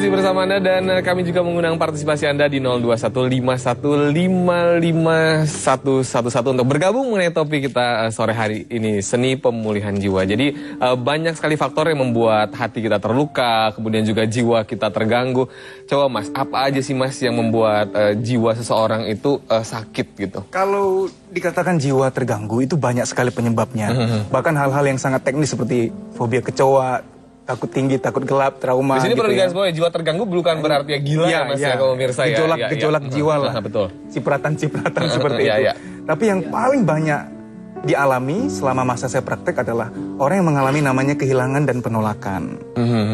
masih bersama Anda dan kami juga mengundang partisipasi Anda di 0215155111 untuk bergabung mengenai topik kita sore hari ini, seni pemulihan jiwa. Jadi banyak sekali faktor yang membuat hati kita terluka, kemudian juga jiwa kita terganggu. Coba Mas, apa aja sih Mas yang membuat jiwa seseorang itu sakit gitu? Kalau dikatakan jiwa terganggu itu banyak sekali penyebabnya. Bahkan hal-hal yang sangat teknis seperti fobia kecoa, takut tinggi, takut gelap, trauma. Di sini gitu perlu digarisbawahi, jiwa terganggu bukan berarti gila ya Mas ya, kalau pemirsa ya. Gejolak jiwa lah. Betul. Cipratan-cipratan seperti itu. Tapi yang paling banyak dialami selama masa saya praktek adalah orang yang mengalami namanya kehilangan dan penolakan.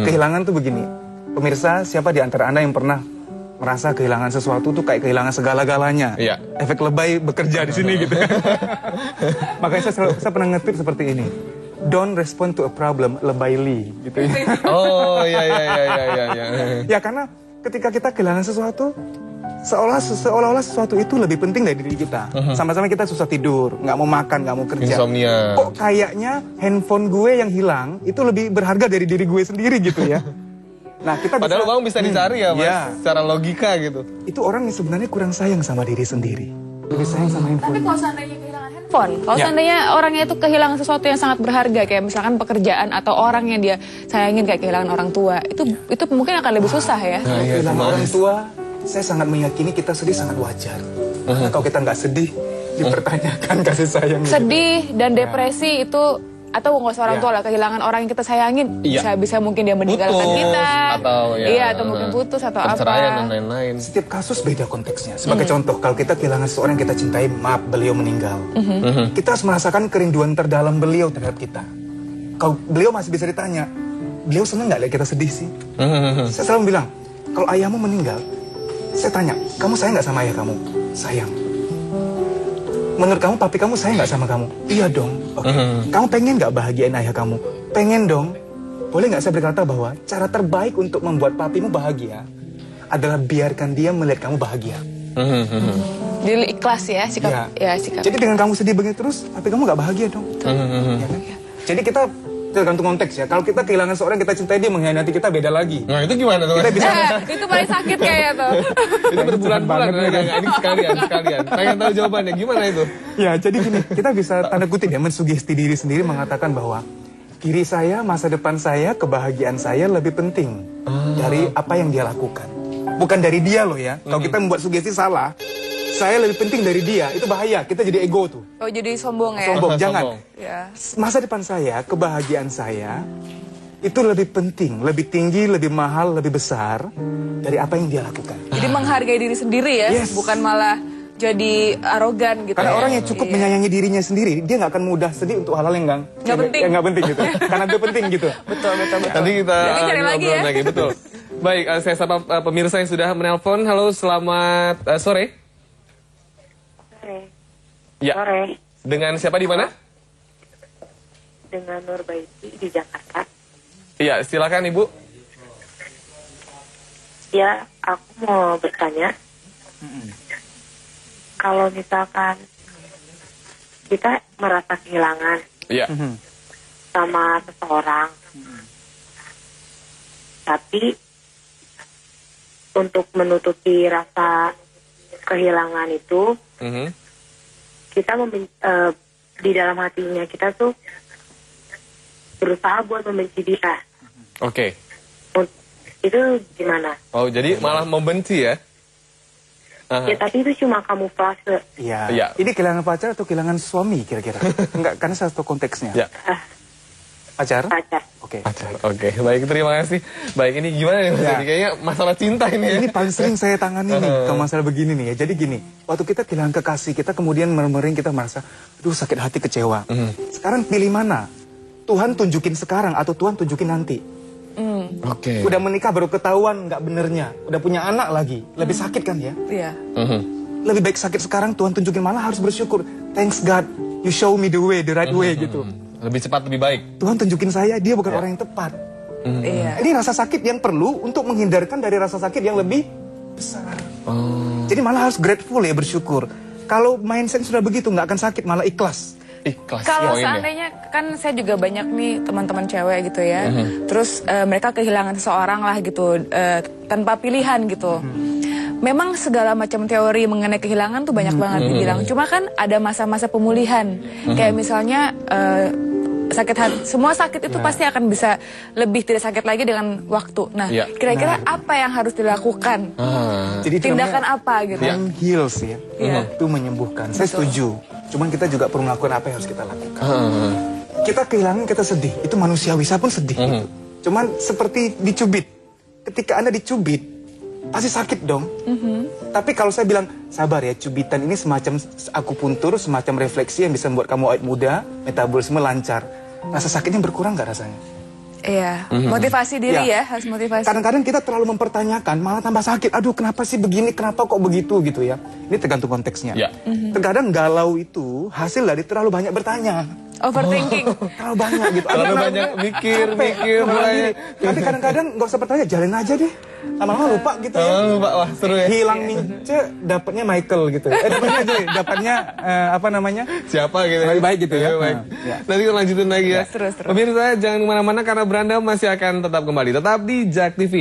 Kehilangan tuh begini, pemirsa, siapa di antara Anda yang pernah merasa kehilangan sesuatu tuh kayak kehilangan segala-galanya? Efek lebay bekerja di sini gitu. Makanya saya pernah ngetip seperti ini. Don't respond to a problem lebayly gitu ya. Oh iya. Ya karena ketika kita kehilangan sesuatu, seolah-olah sesuatu itu lebih penting dari diri kita. Sama-sama kita susah tidur, nggak mau makan, nggak mau kerja. Insomnia. Kok kayaknya handphone gue yang hilang itu lebih berharga dari diri gue sendiri gitu ya. Nah, kita padahal uang bisa dicari ya Mas, secara logika gitu. Itu orang yang sebenarnya kurang sayang sama diri sendiri. Lebih sayang sama handphone. Tapi kalau seandainya kehilangan handphone, kalau seandainya orangnya itu kehilangan sesuatu yang sangat berharga, kayak misalkan pekerjaan atau orang yang dia sayangin kayak kehilangan orang tua, itu mungkin akan lebih susah ya. Kehilangan orang tua, saya sangat meyakini kita sedih sangat wajar. Karena kalau kita nggak sedih, dipertanyakan kasih sayang. Sedih dan depresi itu, atau nggak usah orang tua lah, kehilangan orang yang kita sayangin, bisa mungkin dia meninggalkan kita, atau mungkin putus atau perceraian dan lain-lain. Setiap kasus beda konteksnya. Sebagai contoh, kalau kita kehilangan seseorang yang kita cintai, maaf, beliau meninggal, kita harus merasakan kerinduan terdalam beliau terhadap kita. Kalau beliau masih bisa ditanya, beliau senang nggak lihat kita sedih sih? Saya selalu bilang, kalau ayahmu meninggal, saya tanya, kamu sayang nggak sama ayah kamu? Sayang. Menurut kamu, papi kamu sayang nggak sama kamu? Iya dong. Kamu pengen nggak bahagiain ayah kamu? Pengen dong. Boleh nggak saya berkata bahwa cara terbaik untuk membuat papimu bahagia adalah biarkan dia melihat kamu bahagia. Jadi ikhlas ya sikap. Sikap. Jadi dengan kamu sedih begini terus, papi kamu nggak bahagia dong. Ya kan? Jadi kita tergantung konteks ya. Kalau kita kehilangan seorang kita cintai, dia mengkhianati kita, beda lagi. Nah itu gimana tuh? Kita bisa itu paling sakit kayaknya tuh. Itu berbulan-bulan. Ini sekalian. Pengen tahu jawabannya, gimana itu? Ya, jadi gini, kita bisa tanda kutip ya, mensugesti diri sendiri mengatakan bahwa kiri saya, masa depan saya, kebahagiaan saya lebih penting dari apa yang dia lakukan. Bukan dari dia loh ya. Kalau kita membuat sugesti salah, saya lebih penting dari dia, itu bahaya. Kita jadi ego tuh. Oh, jadi sombong ya? Sombong, jangan. Ya. Masa depan saya, kebahagiaan saya, itu lebih penting, lebih tinggi, lebih mahal, lebih besar dari apa yang dia lakukan. Jadi menghargai diri sendiri ya, bukan malah jadi arogan gitu. Karena orang yang cukup menyayangi dirinya sendiri, dia nggak akan mudah sedih untuk hal-hal yang nggak penting gitu. Karena dia penting gitu. Betul. Nanti kita cari lagi ya. Betul. Baik, saya sapa pemirsa yang sudah menelpon. Halo, selamat sore. Ya. Sore. Dengan siapa di mana? Dengan Nurbaiti di Jakarta. Iya, silakan Ibu. Ya, aku mau bertanya. Kalau misalkan kita merasa kehilangan sama seseorang, tapi untuk menutupi rasa kehilangan itu, kita di dalam hatinya kita tuh berusaha buat membenci dia. Oke. Itu gimana? Oh, jadi malah membenci ya? Ya, tapi itu cuma kamuflase. Iya. Ini kehilangan pacar atau kehilangan suami kira-kira? Enggak, karena satu konteksnya. Ya. Pacar? Pacar. Oke. Baik, terima kasih. Baik, ini gimana nih Mas? Jadi kayaknya masalah cinta ini ya. Ini paling sering saya tangani nih, kalau masalah begini nih ya. Jadi gini, waktu kita kehilangan kekasih, kita kemudian murmuring, kita merasa, aduh sakit hati, kecewa. Sekarang pilih mana? Tuhan tunjukin sekarang atau Tuhan tunjukin nanti? Oke. Udah menikah baru ketahuan nggak benernya. Udah punya anak lagi, lebih sakit kan ya? Iya. Lebih baik sakit sekarang, Tuhan tunjukin, malah harus bersyukur. Thanks God, you show me the way, the right way gitu. Lebih cepat, lebih baik. Tuhan tunjukin saya, dia bukan orang yang tepat. Ini rasa sakit yang perlu untuk menghindarkan dari rasa sakit yang lebih besar. Jadi malah harus grateful ya, bersyukur. Kalau mindset sudah begitu, nggak akan sakit, malah ikhlas. Kalau seandainya, kan saya juga banyak nih teman-teman cewek gitu ya. Terus mereka kehilangan seseorang lah gitu. tanpa pilihan gitu. Memang segala macam teori mengenai kehilangan tuh banyak banget dibilang. Cuma kan ada masa-masa pemulihan. Kayak misalnya sakit hati, semua sakit itu pasti akan bisa lebih tidak sakit lagi dengan waktu. Nah, kira-kira apa yang harus dilakukan? Jadi tindakan apa gitu? Time heals ya, itu menyembuhkan. Saya setuju. Cuman kita juga perlu melakukan apa yang harus kita lakukan. Kita kehilangan, kita sedih. Itu manusiawi, saya pun sedih. Gitu. Cuman seperti dicubit. Ketika Anda dicubit, pasti sakit dong. Tapi kalau saya bilang, sabar ya, cubitan ini semacam akupuntur, semacam refleksi yang bisa membuat kamu awet muda, metabolisme lancar. Rasa sakitnya berkurang nggak rasanya? Iya, motivasi diri ya, harus motivasi. Kadang-kadang kita terlalu mempertanyakan, malah tambah sakit. Aduh, kenapa sih begini, kenapa kok begitu gitu ya. Ini tergantung konteksnya. Terkadang galau itu hasil dari terlalu banyak bertanya. Overthinking. Terlalu banyak gitu. Terlalu banyak mikir mulai. Tapi kadang-kadang nggak usah bertanya, jalin aja deh. Lama-lama lupa gitu ya. Lupa, wah seru ya. Hilang Mince, dapatnya Michael gitu. Dapatnya aja, dapatnya apa namanya? Siapa gitu. Baik gitu ya. Baik. Nanti kita lanjutin lagi ya. Terus. Pemirsa jangan kemana-mana karena Beranda masih akan tetap kembali. Tetap di JAK TV.